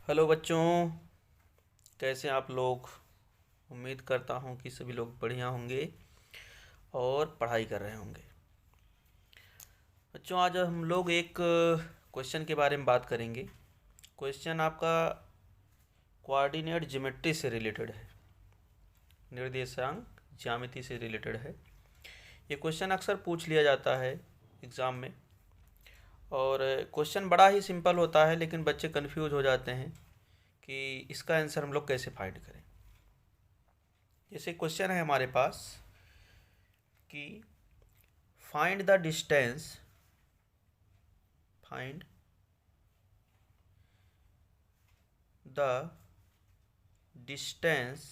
Hello बच्चों, कैसे आप लोग। उम्मीद करता हूँ कि सभी लोग बढ़िया होंगे और पढ़ाई कर रहे होंगे। बच्चों, आज हम लोग एक क्वेश्चन के बारे में बात करेंगे। क्वेश्चन आपका कोऑर्डिनेट ज्योमेट्री से रिलेटेड है, निर्देशांक ज्यामिति से रिलेटेड है। ये क्वेश्चन अक्सर पूछ लिया जाता है एग्ज़ाम में, और क्वेश्चन बड़ा ही सिंपल होता है, लेकिन बच्चे कंफ्यूज हो जाते हैं कि इसका आंसर हम लोग कैसे फाइंड करें। जैसे क्वेश्चन है हमारे पास कि find the distance, find the distance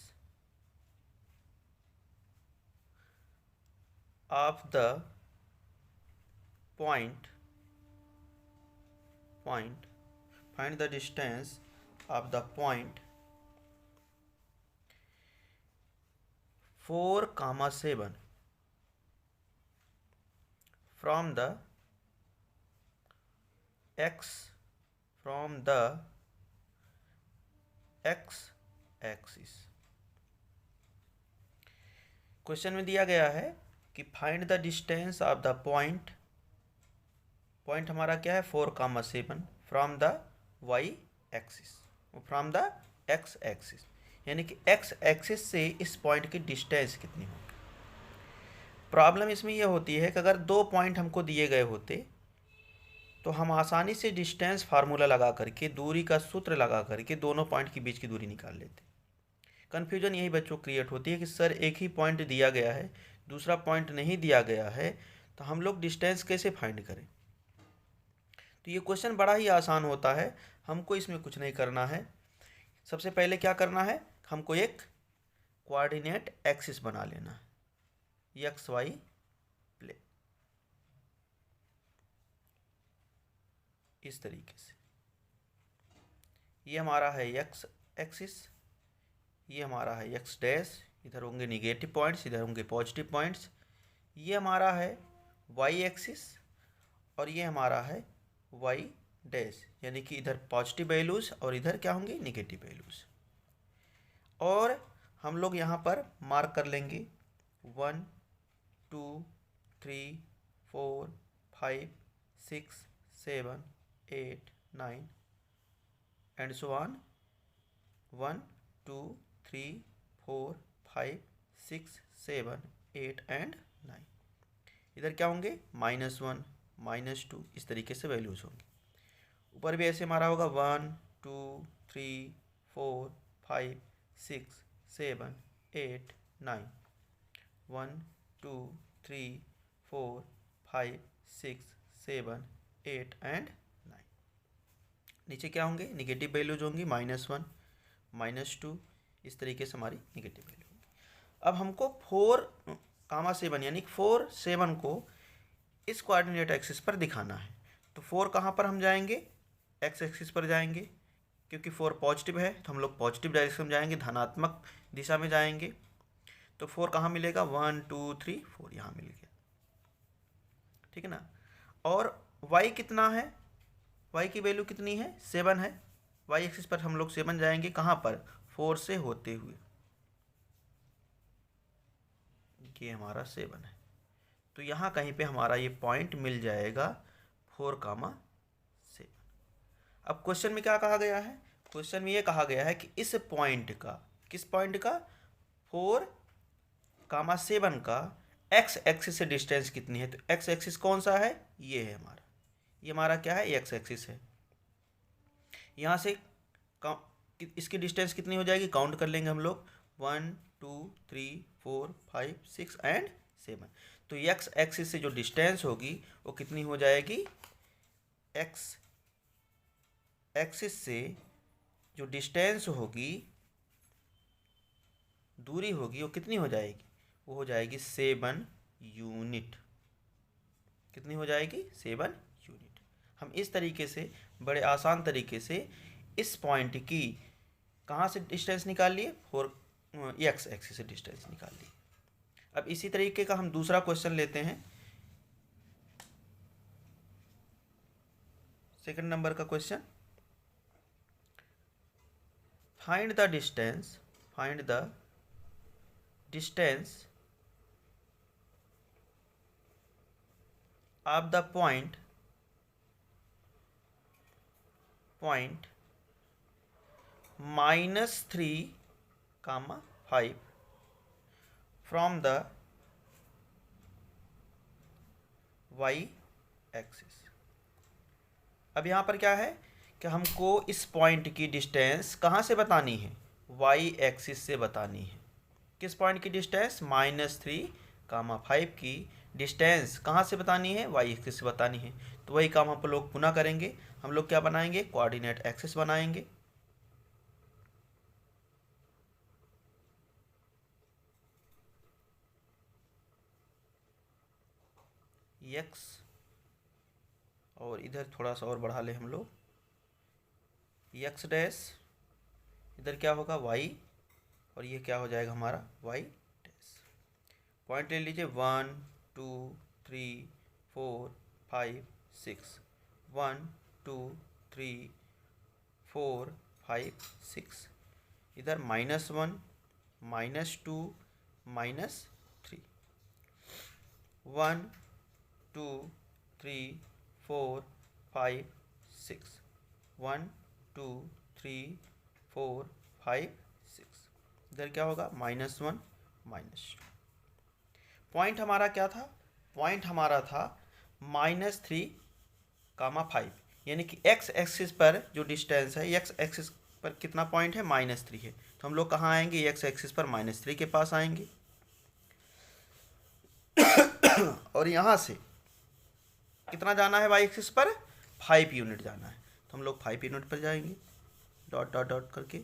of the point find the distance of the point 4, 7 from the x axis। Question में दिया गया है कि find the distance of the point हमारा क्या है 4, 7 from the y axis, from the x axis, यानी कि एक्स एक्सिस से इस पॉइंट की डिस्टेंस कितनी होगी। प्रॉब्लम इसमें यह होती है कि अगर दो पॉइंट हमको दिए गए होते तो हम आसानी से डिस्टेंस फार्मूला लगा करके, दूरी का सूत्र लगा करके दोनों पॉइंट के बीच की दूरी निकाल लेते। कन्फ्यूजन यही बच्चों क्रिएट होती है कि सर एक ही पॉइंट दिया गया है, दूसरा पॉइंट नहीं दिया गया है, तो हम लोग डिस्टेंस कैसे फाइंड करें। तो ये क्वेश्चन बड़ा ही आसान होता है, हमको इसमें कुछ नहीं करना है। सबसे पहले क्या करना है, हमको एक कोऑर्डिनेट एक्सिस बना लेना है, एक्स वाई प्लेन, इस तरीके से। ये हमारा है एक्स एक्सिस, ये हमारा है एक्स डैश, इधर होंगे निगेटिव पॉइंट्स, इधर होंगे पॉजिटिव पॉइंट्स। ये हमारा है वाई एक्सिस और ये हमारा है वाई डैश, यानी कि इधर पॉजिटिव वैल्यूज़ और इधर क्या होंगे निगेटिव वैल्यूज़। और हम लोग यहाँ पर मार्क कर लेंगे 1, 2, 3, 4, 5, 6, 7, 8, 9 एंड सो ऑन। 1, 2, 3, 4, 5, 6, 7, 8 एंड 9। इधर क्या होंगे -1, -2, इस तरीके से वैल्यूज होंगे। ऊपर भी ऐसे हमारा होगा 1, 2, 3, 4, 5, 6, 7, 8, 9। 1, 2, 3, 4, 5, 6, 7, 8 एंड 9। नीचे क्या होंगे निगेटिव वैल्यूज होंगी -1, -2, इस तरीके से हमारी निगेटिव वैल्यू होगी। अब हमको 4, 7 यानी 4, 7 को इस कोऑर्डिनेट एक्सिस पर दिखाना है। तो 4 कहाँ पर हम जाएंगे, एक्स एक्सिस पर जाएंगे, क्योंकि 4 पॉजिटिव है तो हम लोग पॉजिटिव डायरेक्शन में जाएंगे, धनात्मक दिशा में जाएंगे। तो 4 कहाँ मिलेगा, 1, 2, 3, 4 यहाँ मिल गया, ठीक है ना। और y कितना है, y की वैल्यू कितनी है 7 है, y एक्सिस पर हम लोग 7 जाएंगे, कहाँ पर 4 से होते हुए, ये हमारा 7 है। तो यहाँ कहीं पे हमारा ये पॉइंट मिल जाएगा 4, 7। अब क्वेश्चन में क्या कहा गया है, क्वेश्चन में ये कहा गया है कि इस पॉइंट का, किस पॉइंट का 4, 7 का एक्स एक्सिस से डिस्टेंस कितनी है। तो एक्स एक्सिस कौन सा है, ये है हमारा, ये हमारा क्या है एक्स एक्सिस है। यहाँ से इसकी डिस्टेंस कितनी हो जाएगी, काउंट कर लेंगे हम लोग 1, 2, 3, 4, 5, 6 एंड 7। तो एक्स एक्सिस से जो डिस्टेंस होगी वो कितनी हो जाएगी, एक्स एक्सिस से जो डिस्टेंस होगी, दूरी होगी, वो कितनी हो जाएगी, वो हो जाएगी 7 यूनिट। कितनी हो जाएगी 7 यूनिट। हम इस तरीके से बड़े आसान तरीके से इस पॉइंट की कहाँ से डिस्टेंस निकाल लिए, 4 एक्स एक्सिस से डिस्टेंस निकाल लिए। अब इसी तरीके का हम दूसरा क्वेश्चन लेते हैं, सेकंड नंबर का question. Find the distance of the point -3, 5 from the y axis. अब यहाँ पर क्या है कि हमको इस पॉइंट की डिस्टेंस कहाँ से बतानी है, y एक्सिस से बतानी है। किस पॉइंट की डिस्टेंस, -3, 5 की डिस्टेंस कहाँ से बतानी है, y एक्सिस से बतानी है। तो वही काम हम लोग पुनः करेंगे। हम लोग क्या बनाएंगे, कोऑर्डिनेट एक्सिस बनाएंगे। x और इधर थोड़ा सा और बढ़ा ले हम लोग, x डैश, इधर क्या होगा y, और ये क्या हो जाएगा हमारा y डैश। पॉइंट ले लीजिए 1 2 3 4 5 6, 1 2 3 4 5 6, इधर -1 -2 -3, 1 2 3 4 5 6, 1 2 3 4 5 6, इधर क्या होगा -1 -2। पॉइंट हमारा क्या था, पॉइंट हमारा था -3, 5, यानी कि x एक्सिस पर जो डिस्टेंस है, x एक्सिस पर कितना पॉइंट है, -3 है। तो हम लोग कहाँ आएंगे, x एक्सिस पर -3 के पास आएंगे। और यहाँ से कितना जाना है y एक्सिस पर, 5 यूनिट जाना है। तो हम लोग 5 यूनिट पर जाएंगे, डॉट डॉट डॉट करके।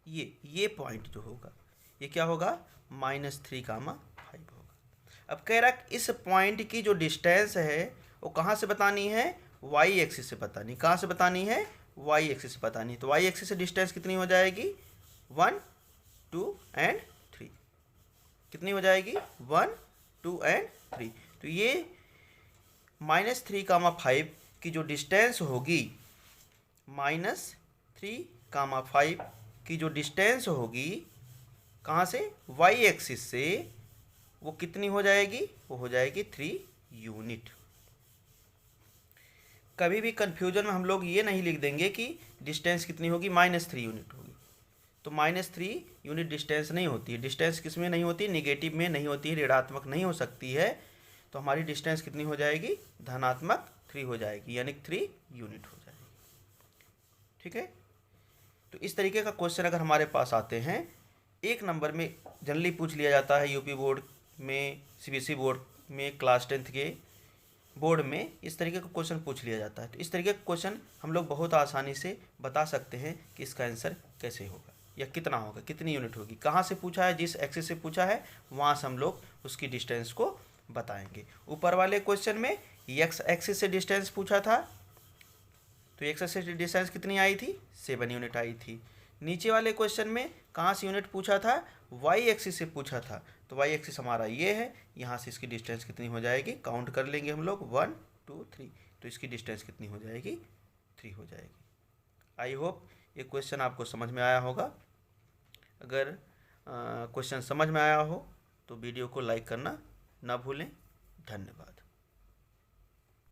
ये पॉइंट जो होगा ये क्या होगा, -3, 5 होगा। अब कह रहा है इस पॉइंट की जो डिस्टेंस है वो कहाँ से बतानी है, y एक्सिस से बतानी। कहाँ से बतानी है, y एक्सिस से बतानी। तो y एक्सिस से डिस्टेंस कितनी हो जाएगी, 1 2 और 3। कितनी हो जाएगी, 1 2 और 3। तो ये -3, 5 की जो डिस्टेंस होगी, -3, 5 की जो डिस्टेंस होगी कहाँ से, y एक्सिस से, वो कितनी हो जाएगी, वो हो जाएगी 3 यूनिट। कभी भी कन्फ्यूजन में हम लोग ये नहीं लिख देंगे कि डिस्टेंस कितनी होगी, -3 यूनिट होगी। तो -3 यूनिट डिस्टेंस नहीं होती है। डिस्टेंस किस में नहीं होती, निगेटिव में नहीं होती है, ऋणात्मक नहीं हो सकती है। तो हमारी डिस्टेंस कितनी हो जाएगी, धनात्मक 3 हो जाएगी, यानी 3 यूनिट हो जाएगी। ठीक है। तो इस तरीके का क्वेश्चन अगर हमारे पास आते हैं, 1 नंबर में जनरली पूछ लिया जाता है, यूपी बोर्ड में, सीबीएसई बोर्ड में, क्लास 10th के बोर्ड में इस तरीके का क्वेश्चन पूछ लिया जाता है। तो इस तरीके का क्वेश्चन हम लोग बहुत आसानी से बता सकते हैं कि इसका आंसर कैसे होगा या कितना होगा, कितनी यूनिट होगी। कहाँ से पूछा है, जिस एक्सिस से पूछा है वहाँ से हम लोग उसकी डिस्टेंस को बताएंगे। ऊपर वाले क्वेश्चन में एक्स एक्सिस से डिस्टेंस पूछा था, तो एक्स एक्सिस से डिस्टेंस कितनी आई थी, 7 यूनिट आई थी। नीचे वाले क्वेश्चन में कहाँ से यूनिट पूछा था, वाई एक्सिस से पूछा था। तो वाई एक्सिस हमारा ये है, यहाँ से इसकी डिस्टेंस कितनी हो जाएगी, काउंट कर लेंगे हम लोग, 1 2 3। तो इसकी डिस्टेंस कितनी हो जाएगी, 3 हो जाएगी। आई होप ये क्वेश्चन आपको समझ में आया होगा। अगर क्वेश्चन समझ में आया हो तो वीडियो को लाइक करना ना भूलें। धन्यवाद।